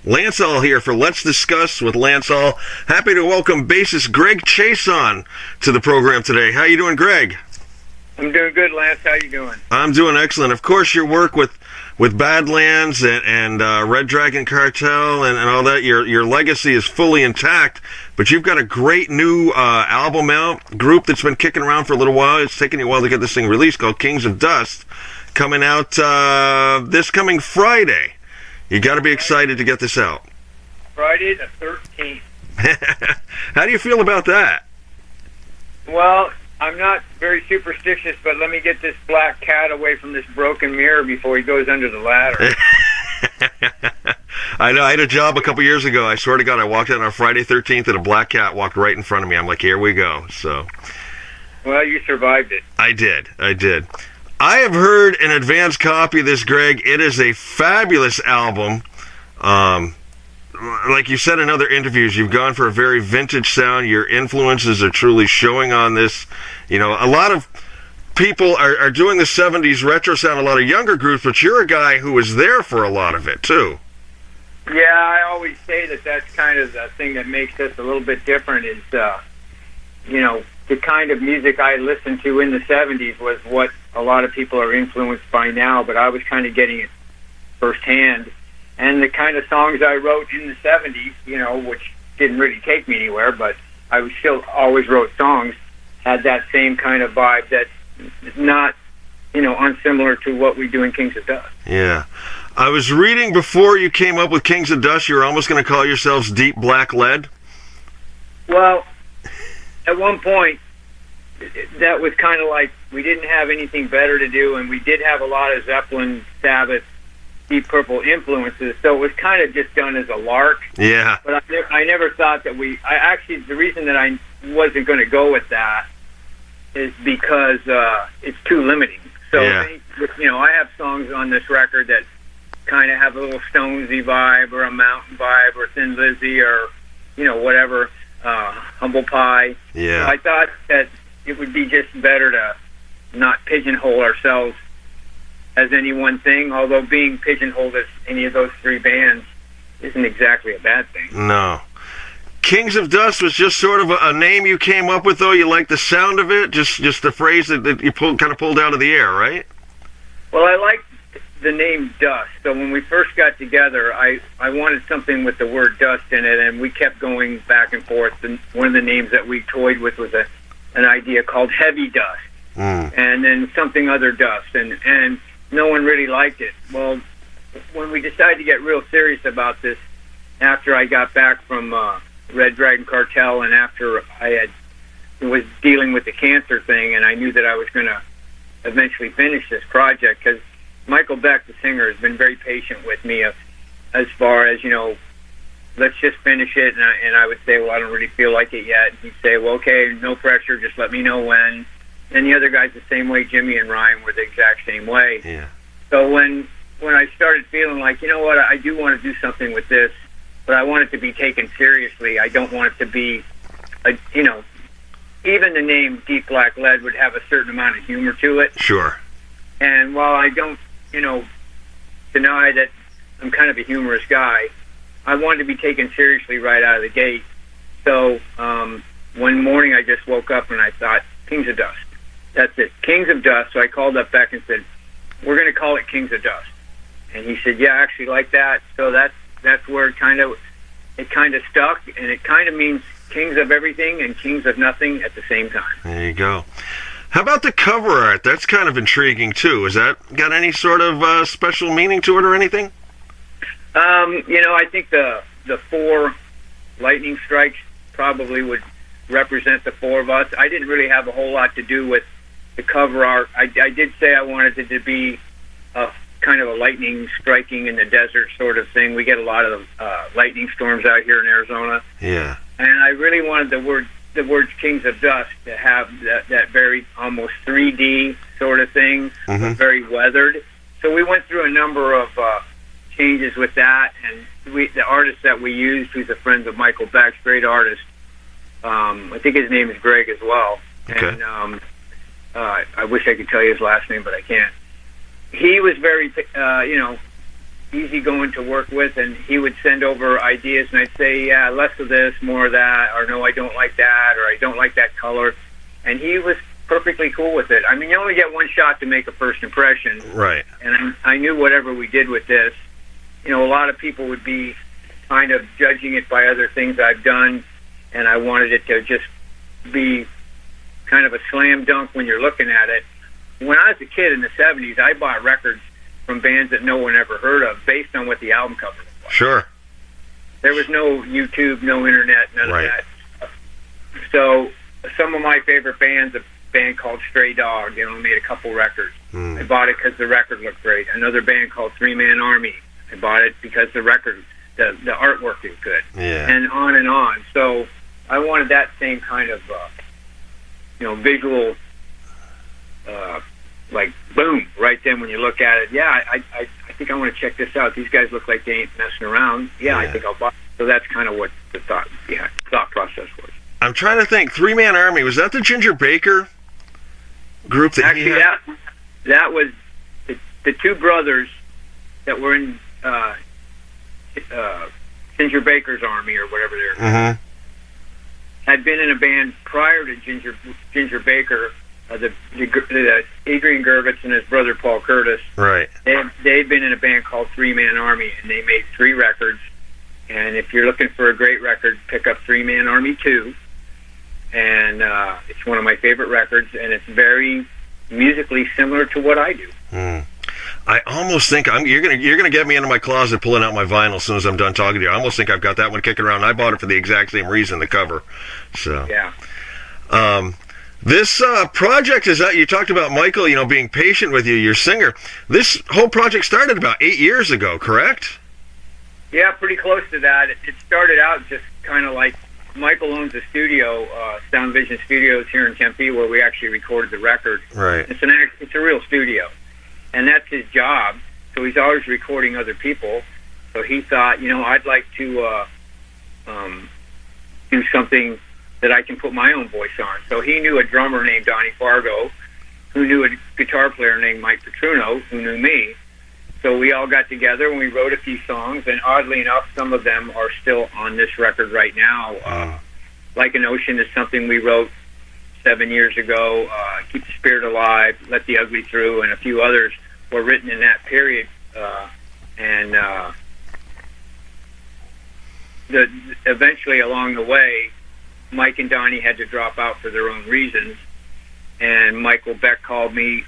Lance All here for Let's Discuss with Lance All. Happy to welcome bassist Greg Chaisson to the program today. How you doing, Greg? I'm doing good, Lance. How you doing? I'm doing excellent. Of course, your work with Badlands and Red Dragon Cartel and all that, your legacy is fully intact, but you've got a great new album out, group that's been kicking around for a little while. It's taken you a while to get this thing released, called Kings of Dust, coming out this coming Friday. You got to be excited to get this out. Friday the 13th. How do you feel about that? Well, I'm not very superstitious, but let me get this black cat away from this broken mirror before he goes under the ladder. I know. I had a job a couple years ago. I swear to God, I walked out on Friday 13th and a black cat walked right in front of me. I'm like, here we go. So, well, you survived it. I did. I have heard an advanced copy of this, Greg. It is a fabulous album. Like you said in other interviews, you've gone for a very vintage sound. Your influences are truly showing on this. You know, a lot of people are doing the 70s retro sound, a lot of younger groups, but you're a guy who was there for a lot of it, too. Yeah, I always say that that's kind of the thing that makes us a little bit different is, the kind of music I listened to in the 70s was what a lot of people are influenced by now, but I was kind of getting it firsthand. And the kind of songs I wrote in the 70s, which didn't really take me anywhere, but I was still always wrote songs, had that same kind of vibe that's not, unsimilar to what we do in Kings of Dust. Yeah. I was reading before you came up with Kings of Dust, you were almost going to call yourselves Deep Black Lead. Well, at one point, that was kind of like we didn't have anything better to do, and we did have a lot of Zeppelin, Sabbath, Deep Purple influences, so it was kind of just done as a lark. Yeah. But I never thought that the reason that I wasn't going to go with that is because it's too limiting. So, yeah. I have songs on this record that kind of have a little Stonesy vibe or a Mountain vibe or Thin Lizzy or, whatever, Humble Pie. Yeah. So I thought that it would be just better to not pigeonhole ourselves as any one thing, although being pigeonholed as any of those three bands isn't exactly a bad thing. No. Kings of Dust was just sort of a name you came up with, though. You like the sound of it, just the phrase that you pulled out of the air, right? Well, I like the name Dust. So when we first got together, I wanted something with the word dust in it, and we kept going back and forth. And one of the names that we toyed with was an idea called Heavy Dust, and then something other dust, and no one really liked it. Well, when we decided to get real serious about this, after I got back from Red Dragon Cartel and after I was dealing with the cancer thing, and I knew that I was going to eventually finish this project, because Michael Beck, the singer, has been very patient with me as far as, let's just finish it, and I would say, well, I don't really feel like it yet. And he'd say, well, okay, no pressure, just let me know when. And the other guys the same way. Jimmy and Ryan were the exact same way. Yeah. So when I started feeling like, what, I do want to do something with this, but I want it to be taken seriously. I don't want it to be, even the name Deep Black Lead would have a certain amount of humor to it. Sure. And while I don't, deny that I'm kind of a humorous guy, I wanted to be taken seriously right out of the gate. So one morning I just woke up and I thought, Kings of Dust. That's it, Kings of Dust. So I called up Beck and said, we're going to call it Kings of Dust. And he said, yeah, I actually like that. So that's where it kind of stuck, and it kind of means kings of everything and kings of nothing at the same time. There you go. How about the cover art? That's kind of intriguing, too. Has that got any sort of special meaning to it or anything? I think the four lightning strikes probably would represent the four of us. I didn't really have a whole lot to do with the cover art. I did say I wanted it to be a kind of a lightning striking in the desert sort of thing. We get a lot of lightning storms out here in Arizona. Yeah. And I really wanted the words Kings of Dust to have that very almost 3D sort of thing, but very weathered. So we went through a number of changes with that, and the artist that we used, who's a friend of Michael Beck's, great artist, I think his name is Greg as well. Okay. And I wish I could tell you his last name, but I can't. He was very, easygoing to work with, and he would send over ideas, and I'd say, yeah, less of this, more of that, or no, I don't like that, or I don't like that color. And he was perfectly cool with it. I mean, you only get one shot to make a first impression. Right. And I knew whatever we did with this, a lot of people would be kind of judging it by other things I've done, and I wanted it to just be kind of a slam dunk when you're looking at it. When I was a kid in the 70s, I bought records from bands that no one ever heard of based on what the album cover was. Sure. There was no YouTube, no internet, none right. of that stuff. So some of my favorite bands, a band called Stray Dog, they only made a couple records. I bought it because the record looked great. Another band called Three Man Army, I bought it because the record, the artwork is good. Yeah. And on and on. So I wanted that same kind of, visual, like boom, right then when you look at it. Yeah, I think I want to check this out. These guys look like they ain't messing around. Yeah, I think I'll buy it. So that's kind of what the thought process was. I'm trying to think. Three Man Army, was that the Ginger Baker group that actually he had? that was the two brothers that were in Ginger Baker's army or whatever they're had been in a band prior to Ginger Baker. The Adrian Gervitz and his brother Paul Curtis. Right. They'd been in a band called Three Man Army, and they made 3 records. And if you're looking for a great record, pick up Three Man Army 2. And it's one of my favorite records, and it's very musically similar to what I do. I almost think you're gonna get me into my closet pulling out my vinyl as soon as I'm done talking to you. I almost think I've got that one kicking around. I bought it for the exact same reason, the cover. So yeah. This project is that you talked about Michael, being patient with you, your singer. This whole project started about 8 years ago, correct? Yeah, pretty close to that. It started out just kind of like Michael owns a studio, Sound Vision Studios here in Tempe, where we actually recorded the record. Right. It's a real studio, and that's his job. So he's always recording other people. So he thought, I'd like to do something that I can put my own voice on. So he knew a drummer named Donnie Fargo, who knew a guitar player named Mike Petruno, who knew me. So we all got together and we wrote a few songs, and oddly enough, some of them are still on this record right now. Like an Ocean is something we wrote 7 years ago. Keep the Spirit Alive, Let the Ugly Through, and a few others were written in that period. Eventually along the way, Mike and Donnie had to drop out for their own reasons, and Michael Beck called me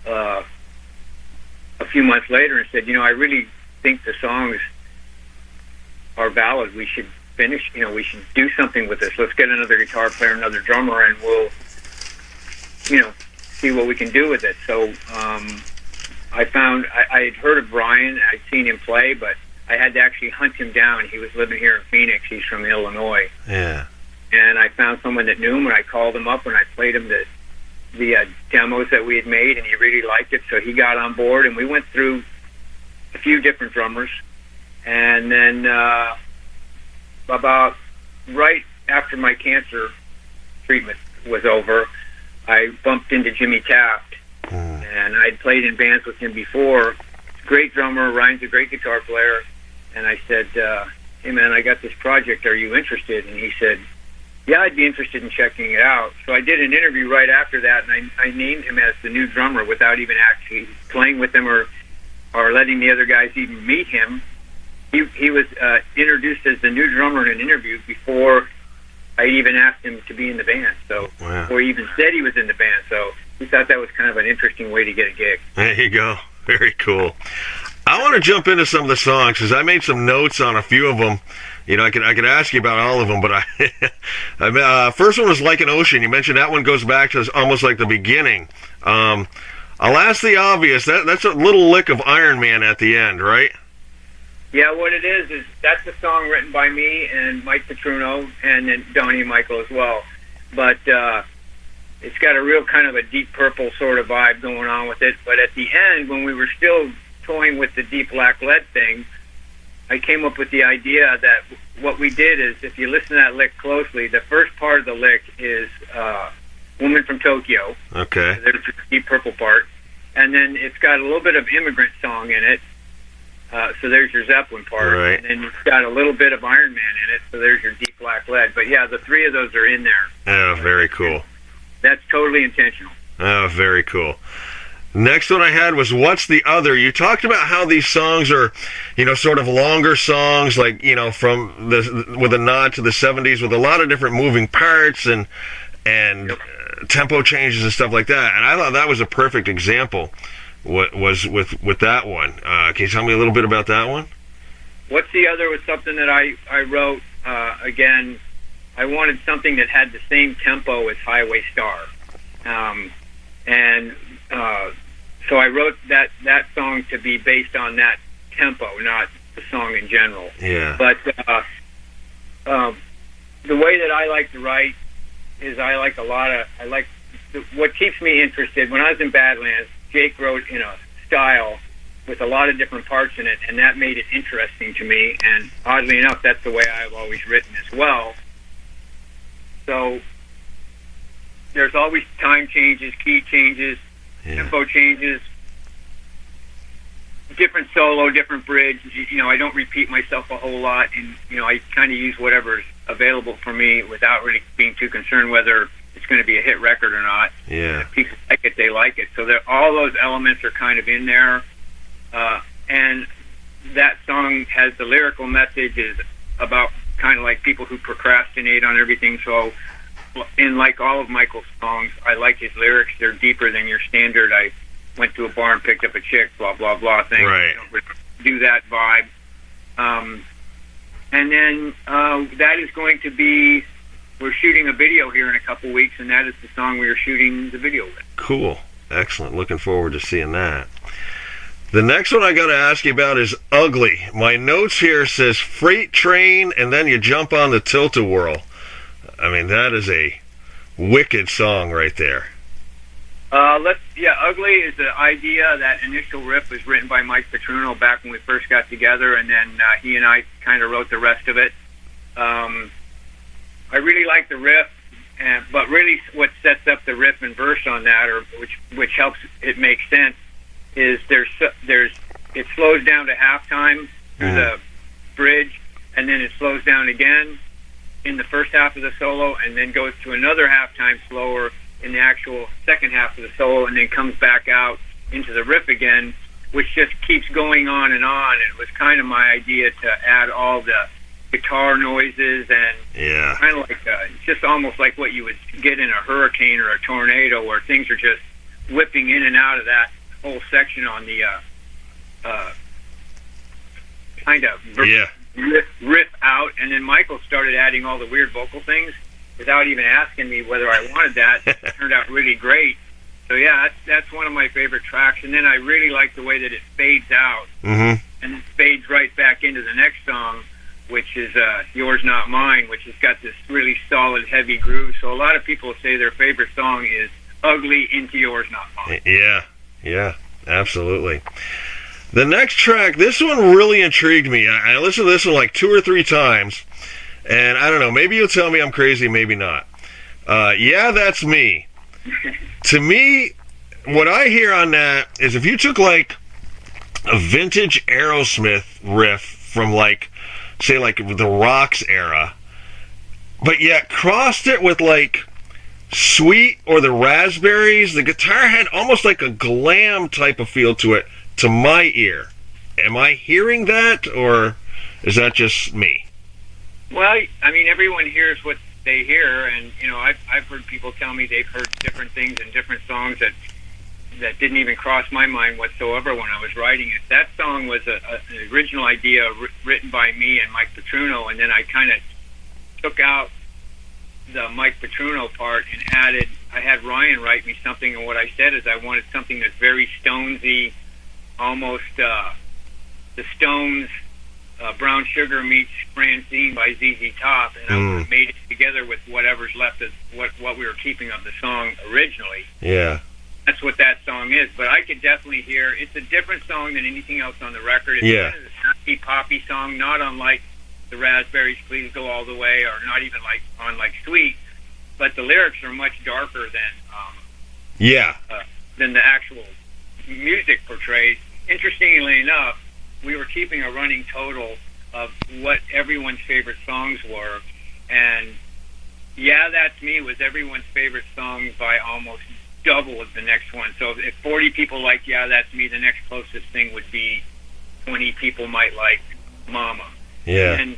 a few months later and said, I really think the songs are valid. We should finish, we should do something with this. Let's get another guitar player, another drummer, and we'll, see what we can do with it. So I had heard of Brian, I'd seen him play, but I had to actually hunt him down. He was living here in Phoenix. He's from Illinois. Yeah. And I found someone that knew him, and I called him up, and I played him the demos that we had made, and he really liked it, so he got on board, and we went through a few different drummers. And then about right after my cancer treatment was over, I bumped into Jimmy Taft, and I'd played in bands with him before. Great drummer, Ryan's a great guitar player, and I said, hey man, I got this project, are you interested? And he said, yeah, I'd be interested in checking it out. So I did an interview right after that, and I named him as the new drummer without even actually playing with him or letting the other guys even meet him. He was introduced as the new drummer in an interview before I even asked him to be in the band. So, or even said he was in the band. So we thought that was kind of an interesting way to get a gig. There you go. Very cool. I want to jump into some of the songs because I made some notes on a few of them. I could ask you about all of them, but first one was Like an Ocean. You mentioned that one goes back to almost like the beginning. I'll ask the obvious. That's a little lick of Iron Man at the end, right? Yeah, what it is that's a song written by me and Mike Petruno, and then Donnie and Michael as well. But it's got a real kind of a Deep Purple sort of vibe going on with it. But at the end, when we were still toying with the Deep Black Lead thing, I came up with the idea that what we did is, if you listen to that lick closely, the first part of the lick is Woman from Tokyo. Okay. There's the Deep Purple part. And then it's got a little bit of Immigrant Song in it. So there's your Zeppelin part, Right. and then you've got a little bit of Iron Man in it. So there's your Deep Black Lead. But yeah, the three of those are in there. Oh, very cool. That's totally intentional. Oh, very cool. Next one I had was What's the Other? You talked about how these songs are, sort of longer songs, like, from with a nod to the 70s with a lot of different moving parts and tempo changes and stuff like that. And I thought that was a perfect example. What was with that one? Can you tell me a little bit about that one? What's the Other was something that I wrote, again, I wanted something that had the same tempo as Highway Star. So I wrote that song to be based on that tempo, not the song in general. Yeah. But the way that I like to write is what keeps me interested. When I was in Badlands, Jake wrote in a style with a lot of different parts in it, and that made it interesting to me. And oddly enough, that's the way I've always written as well. So there's always time changes, key changes, tempo changes, different solo, different bridge. I don't repeat myself a whole lot, and I kind of use whatever's available for me without really being too concerned whether it's going to be a hit record or not. Yeah. If people like it, they like it. So all those elements are kind of in there, and that song has the lyrical message is about kind of like people who procrastinate on everything. So in like all of Michael's songs, I like his lyrics. They're deeper than your standard I went to a bar and picked up a chick, blah, blah, blah thing. Right. I don't really do that vibe. And then that is going to be, we're shooting a video here in a couple weeks, and that is the song we are shooting the video with. Cool. Excellent. Looking forward to seeing that. The next one I got to ask you about is Ugly. My notes here says Freight Train, and then you jump on the Tilt-A-Whirl. I mean, that is a wicked song right there. Ugly is the idea. That initial riff was written by Mike Petruno back when we first got together, and then he and I kind of wrote the rest of it. I really like the riff, but really what sets up the riff and verse on that, or which helps it make sense, is it slows down to halftime through the bridge, and then it slows down again in the first half of the solo, and then goes to another halftime slower in the actual second half of the solo, and then comes back out into the riff again, which just keeps going on and on. And it was kind of my idea to add all the guitar noises and kind of like it's just almost like what you would get in a hurricane or a tornado, where things are just whipping in and out of that whole section on the kind of riff out. And then Michael started adding all the weird vocal things without even asking me whether I wanted that. It turned out really great. So yeah, that's one of my favorite tracks. And then I really like the way that it fades out and then fades right back into the next song, which is Yours Not Mine, which has got this really solid, heavy groove. So a lot of people say their favorite song is Ugly into Yours Not Mine. Yeah, absolutely. The next track, this one really intrigued me. I listened to this one like 2 or 3 times, and I don't know, maybe you'll tell me I'm crazy, maybe not. Yeah, That's Me. To me, what I hear on that is if you took like a vintage Aerosmith riff from like, say like the Rocks era, but yet crossed it with like Sweet or the Raspberries, the guitar had almost like a glam type of feel to it, to my ear. Am I hearing that, or is that just me? Well, I mean, everyone hears what they hear, and I've heard people tell me they've heard different things in different songs that didn't even cross my mind whatsoever when I was writing it. That song was an original idea written by me and Mike Petruno, and then I kind of took out the Mike Petruno part and I had Ryan write me something, and what I said is I wanted something that's very Stonesy, almost the Stones, Brown Sugar meets Francine by ZZ Top, and I made it together with whatever's left of what we were keeping of the song originally. Yeah. That's what that song is, but I could definitely hear it's a different song than anything else on the record. It's kind of a snappy, poppy song, not unlike the Raspberries, Please Go All the Way, or not even like on like Sweet, but the lyrics are much darker than the actual music portrays. Interestingly enough, we were keeping a running total of what everyone's favorite songs were, and Yeah, That's Me was everyone's favorite song by almost double of the next one. So if 40 people liked Yeah, That's Me, the next closest thing would be 20 people might like Mama. Yeah. And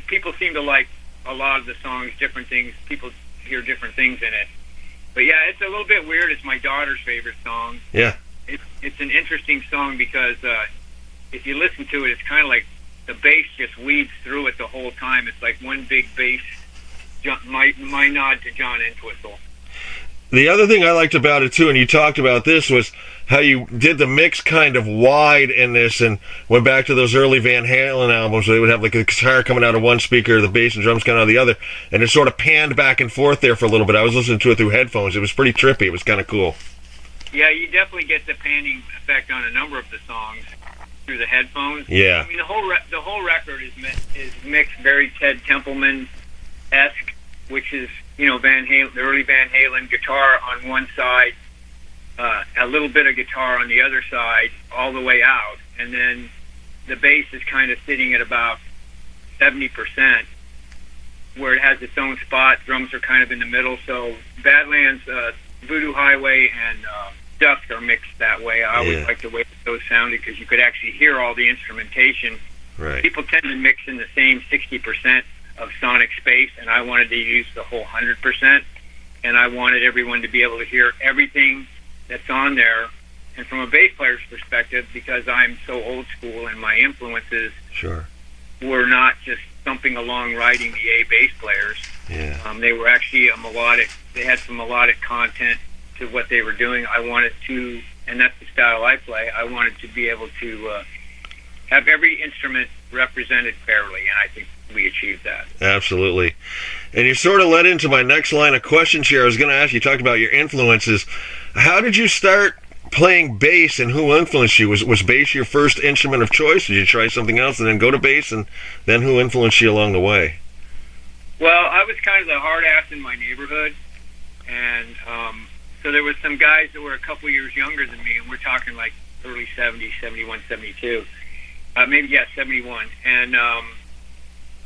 people seem to like a lot of the songs, different things. People hear different things in it. But yeah, it's a little bit weird. It's my daughter's favorite song. Yeah. It's an interesting song because if you listen to it, it's kind of like the bass just weaves through it the whole time. It's like one big bass. My nod to John Entwistle. The other thing I liked about it too, and you talked about this, was how you did the mix kind of wide in this and went back to those early Van Halen albums where they would have like a guitar coming out of one speaker, the bass and drums coming out of the other, and it sort of panned back and forth there for a little bit. I was listening to it through headphones. It was pretty trippy. It was kind of cool. Yeah, you definitely get the panning effect on a number of the songs through the headphones. Yeah. I mean, the whole record is mixed very Ted Templeman-esque, which is, you know, Van Halen, the early Van Halen guitar on one side, a little bit of guitar on the other side, all the way out, and then the bass is kind of sitting at about 70%, where it has its own spot. Drums are kind of in the middle. So Badlands, Voodoo Highway, and Dusk are mixed that way. I always like the way those sounded because you could actually hear all the instrumentation. Right. People tend to mix in the same 60% of sonic space, and I wanted to use the whole 100%, and I wanted everyone to be able to hear everything that's on there. And from a bass player's perspective, because I'm so old school and my influences were not just thumping along writing the A bass players. Yeah. They were actually they had some melodic content to what they were doing. I wanted to, and that's the style I play, I wanted to be able to have every instrument represented fairly, and I think we achieved that. Absolutely. And you sort of led into my next line of questions here. I was going to ask you, talked about your influences. How did you start playing bass, and who influenced you? Was bass your first instrument of choice? Did you try something else and then go to bass, and then who influenced you along the way? Well, I was kind of the hard ass in my neighborhood, and so there was some guys that were a couple years younger than me, and we're talking like early 70s, 71, 72. 71. And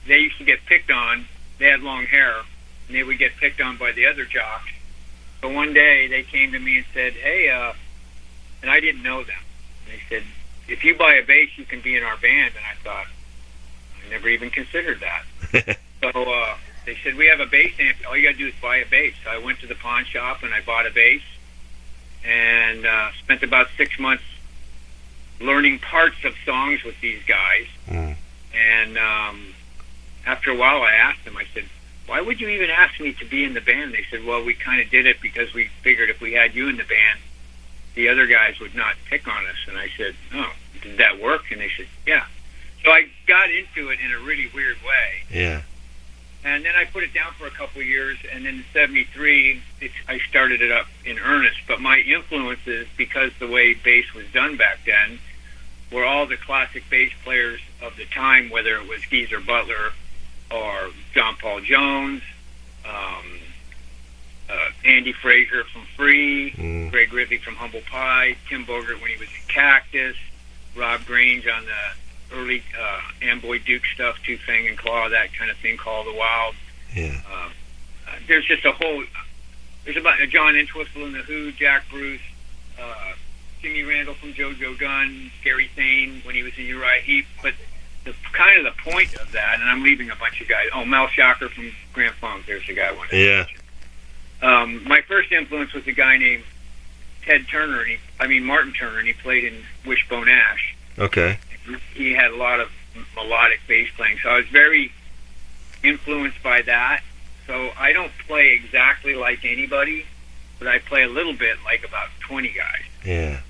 they used to get picked on. They had long hair, and they would get picked on by the other jocks. But one day they came to me and said, hey, and I didn't know them. And they said, if you buy a bass, you can be in our band. And I thought, I never even considered that. So they said, we have a bass amp. All you got to do is buy a bass. So I went to the pawn shop and I bought a bass and spent about 6 months learning parts of songs with these guys. And after a while I asked them, I said, why would you even ask me to be in the band? They said, well, we kind of did it because we figured if we had you in the band, the other guys would not pick on us. And I said, oh, did that work? And they said, yeah. So I got into it in a really weird way. Yeah. And then I put it down for a couple of years, and then in 73, I started it up in earnest. But my influences, because the way bass was done back then, were all the classic bass players of the time, whether it was Geezer Butler or John Paul Jones, Andy Fraser from Free, Greg Ridley from Humble Pie, Tim Bogert when he was in Cactus, Rob Grange on the early Amboy Duke stuff, Tooth, Fang and Claw, that kind of thing, Call of the Wild. Yeah. There's just there's about John Entwistle in The Who, Jack Bruce, Jimmy Randall from JoJo Gunn, Gary Thane when he was in Uriah Heep. But the kind of the point of that, and I'm leaving a bunch of guys. Oh, Mel Shocker from Grand Funk. There's the guy I wanted to mention. My first influence was a guy named Ted Turner, Martin Turner, and he played in Wishbone Ash. Okay. He had a lot of melodic bass playing, so I was very influenced by that. So I don't play exactly like anybody, but I play a little bit like about 20 guys. Yeah.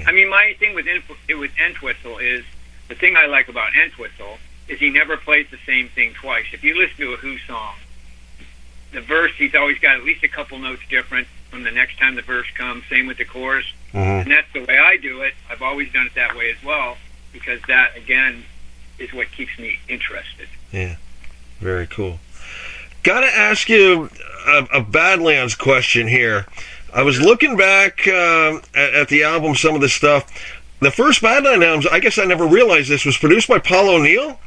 I mean, my thing with Entwistle is, the thing I like about Entwistle is he never plays the same thing twice. If you listen to a Who song, the verse, he's always got at least a couple notes different from the next time the verse comes. Same with the chorus. And that's the way I do it. I've always done it that way as well, because that, again, is what keeps me interested. Yeah. Very cool. Got to ask you a Badlands question here. I was looking back at the album, some of the stuff. the first Badland albums, I guess I never realized this, was produced by Paul O'Neill,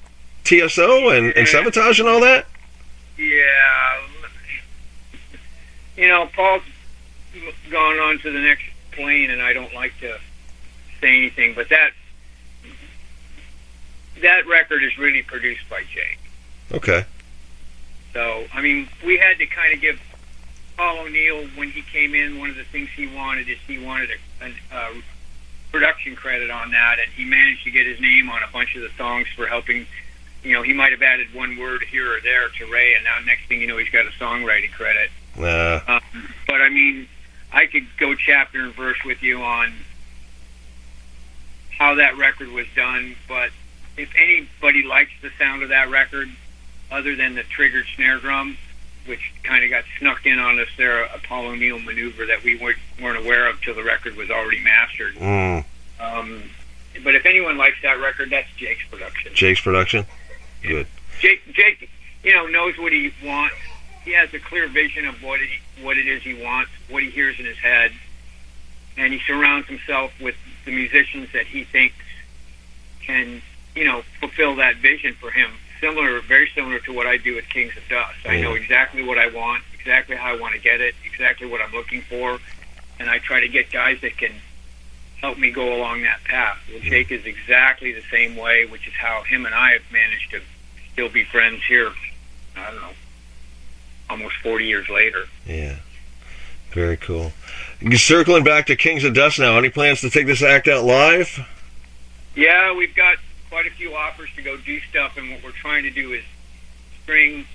TSO, and Sabotage and all that? Yeah. Paul's gone on to the next plane, and I don't like to say anything, but that record is really produced by Jake. Okay. So, I mean, we had to kind of give Paul O'Neill, when he came in, one of the things he wanted is he wanted a production credit on that, and he managed to get his name on a bunch of the songs for helping. He might have added one word here or there to Ray, and now next thing you know, he's got a songwriting credit. But, I mean, I could go chapter and verse with you on how that record was done, but if anybody likes the sound of that record, other than the triggered snare drum, which kind of got snuck in on us there, a Paul O'Neill maneuver that we weren't aware of till the record was already mastered. But if anyone likes that record, that's Jake's production. Jake's production? Good. Jake, knows what he wants. He has a clear vision of what it is he wants, what he hears in his head, and he surrounds himself with the musicians that he thinks can, fulfill that vision for him. Very similar to what I do with Kings of Dust. I know exactly what I want, exactly how I want to get it, exactly what I'm looking for, and I try to get guys that can help me go along that path. Well, Jake is exactly the same way, which is how him and I have managed to still be friends here, I don't know, almost 40 years later. Yeah. Very cool. Circling back to Kings of Dust now, any plans to take this act out live? Yeah, we've got quite a few offers to go do stuff, and what we're trying to do is string,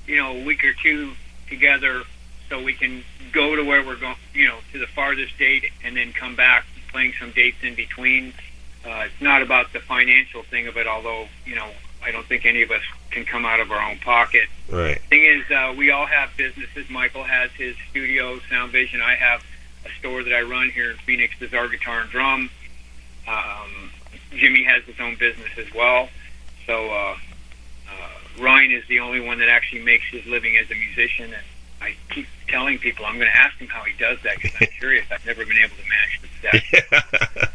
a week or two together so we can go to where we're going, to the farthest date, and then come back playing some dates in between. It's not about the financial thing of it, although, I don't think any of us can come out of our own pocket. Right. Thing is, we all have businesses. Michael has his studio, Sound Vision. I have a store that I run here in Phoenix, Bizarre Guitar and Drum. Jimmy has his own business as well. So Ryan is the only one that actually makes his living as a musician. And I keep telling people I'm going to ask him how he does that because I'm curious. I've never been able to match the steps.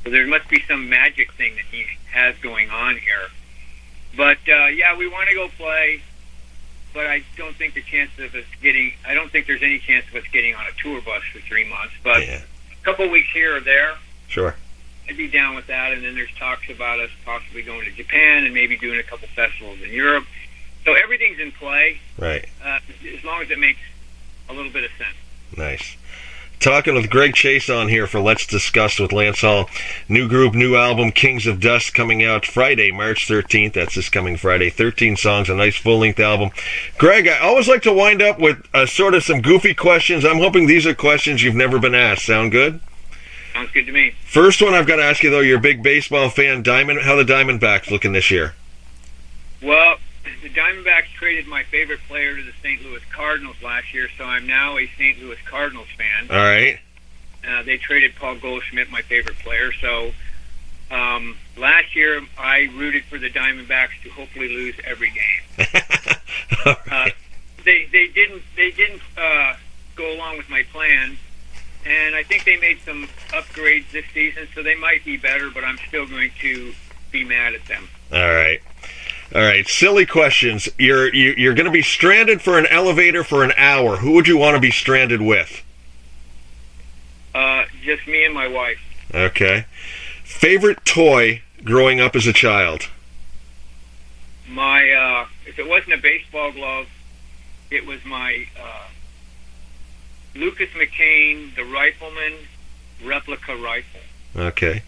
So there must be some magic thing that he has going on here. But, we want to go play. But I don't think there's any chance of us getting on a tour bus for 3 months. But a couple weeks here or there. Sure. I'd be down with that, and then there's talks about us possibly going to Japan and maybe doing a couple festivals in Europe. So everything's in play, right? As long as it makes a little bit of sense. Nice. Talking with Greg Chaisson here for Let's Discuss with Lance Hall. New group, new album, Kings of Dust, coming out Friday, March 13th. That's this coming Friday. 13 songs, a nice full-length album. Greg, I always like to wind up with sort of some goofy questions. I'm hoping these are questions you've never been asked. Sound good? Sounds good to me. First one I've got to ask you, though, you're a big baseball fan. How the Diamondbacks looking this year? Well, the Diamondbacks traded my favorite player to the St. Louis Cardinals last year, so I'm now a St. Louis Cardinals fan. All right. They traded Paul Goldschmidt, my favorite player. So last year I rooted for the Diamondbacks to hopefully lose every game. Right. They didn't go along with my plan. And I think they made some upgrades this season, so they might be better, but I'm still going to be mad at them. All right. Silly questions. You're going to be stranded for an elevator for an hour. Who would you want to be stranded with? Just me and my wife. Okay. Favorite toy growing up as a child? If it wasn't a baseball glove, it was my Lucas McCain, the Rifleman replica rifle. Okay.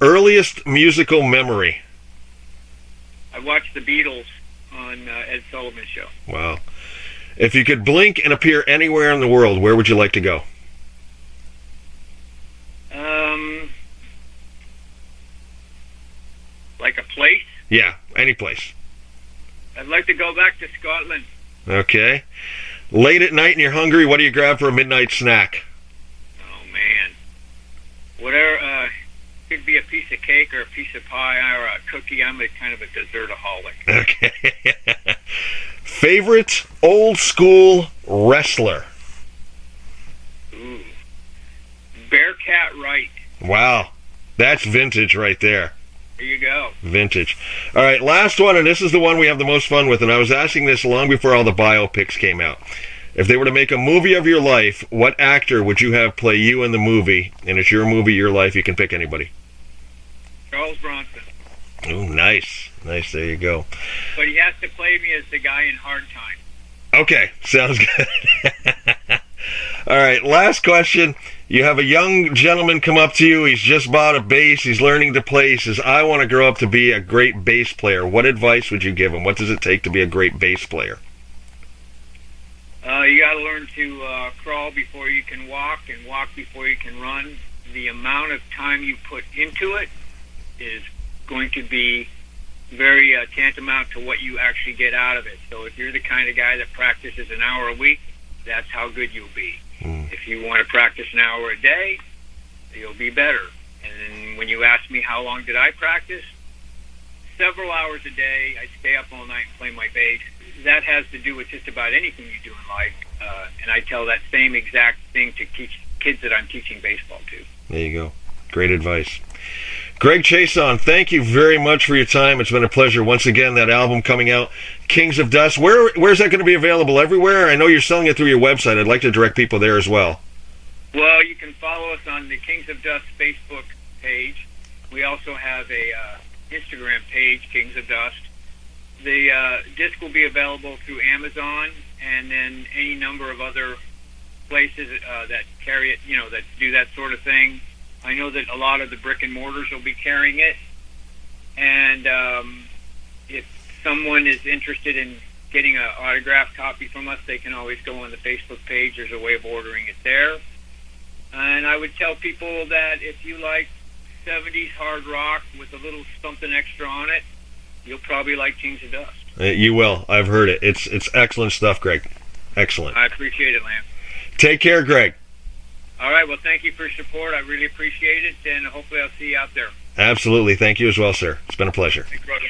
Earliest musical memory? I watched the Beatles on Ed Sullivan's show. Wow. If you could blink and appear anywhere in the world, where would you like to go? Like a place? Yeah, any place. I'd like to go back to Scotland. Okay. Late at night and you're hungry, what do you grab for a midnight snack? Oh, man. Whatever, could be a piece of cake or a piece of pie or a cookie. I'm kind of a dessertaholic. Okay. Favorite old school wrestler? Ooh. Bearcat Wright. Wow. That's vintage right there. There you go. Vintage. All right, last one, and this is the one we have the most fun with, and I was asking this long before all the biopics came out. If they were to make a movie of your life, what actor would you have play you in the movie? And it's your movie, your life. You can pick anybody. Charles Bronson. Oh, nice. Nice, there you go. But he has to play me as the guy in Hard Time. Okay, sounds good. All right, last question. You have a young gentleman come up to you. He's just bought a bass. He's learning to play. He says, I want to grow up to be a great bass player. What advice would you give him? What does it take to be a great bass player? You got to learn to crawl before you can walk and walk before you can run. The amount of time you put into it is going to be very tantamount to what you actually get out of it. So if you're the kind of guy that practices an hour a week, that's how good you'll be. If you want to practice an hour a day, you'll be better. And then when you ask me how long did I practice, several hours a day. I stay up all night and play my bass. That has to do with just about anything you do in life. And I tell that same exact thing to kids that I'm teaching baseball to. There you go. Great advice. Greg Chaisson, thank you very much for your time. It's been a pleasure. Once again, that album coming out, Kings of Dust. Where's that going to be available? Everywhere? I know you're selling it through your website. I'd like to direct people there as well. Well, you can follow us on the Kings of Dust Facebook page. We also have a Instagram page, Kings of Dust. The disc will be available through Amazon and then any number of other places that carry it, that do that sort of thing. I know that a lot of the brick and mortars will be carrying it. And if someone is interested in getting an autographed copy from us, they can always go on the Facebook page. There's a way of ordering it there. And I would tell people that if you like 70s hard rock with a little something extra on it, you'll probably like Kings of Dust. You will. I've heard it. It's excellent stuff, Greg. Excellent. I appreciate it, Lance. Take care, Greg. All right. Well, thank you for your support. I really appreciate it, and hopefully I'll see you out there. Absolutely. Thank you as well, sir. It's been a pleasure. Thanks, brother.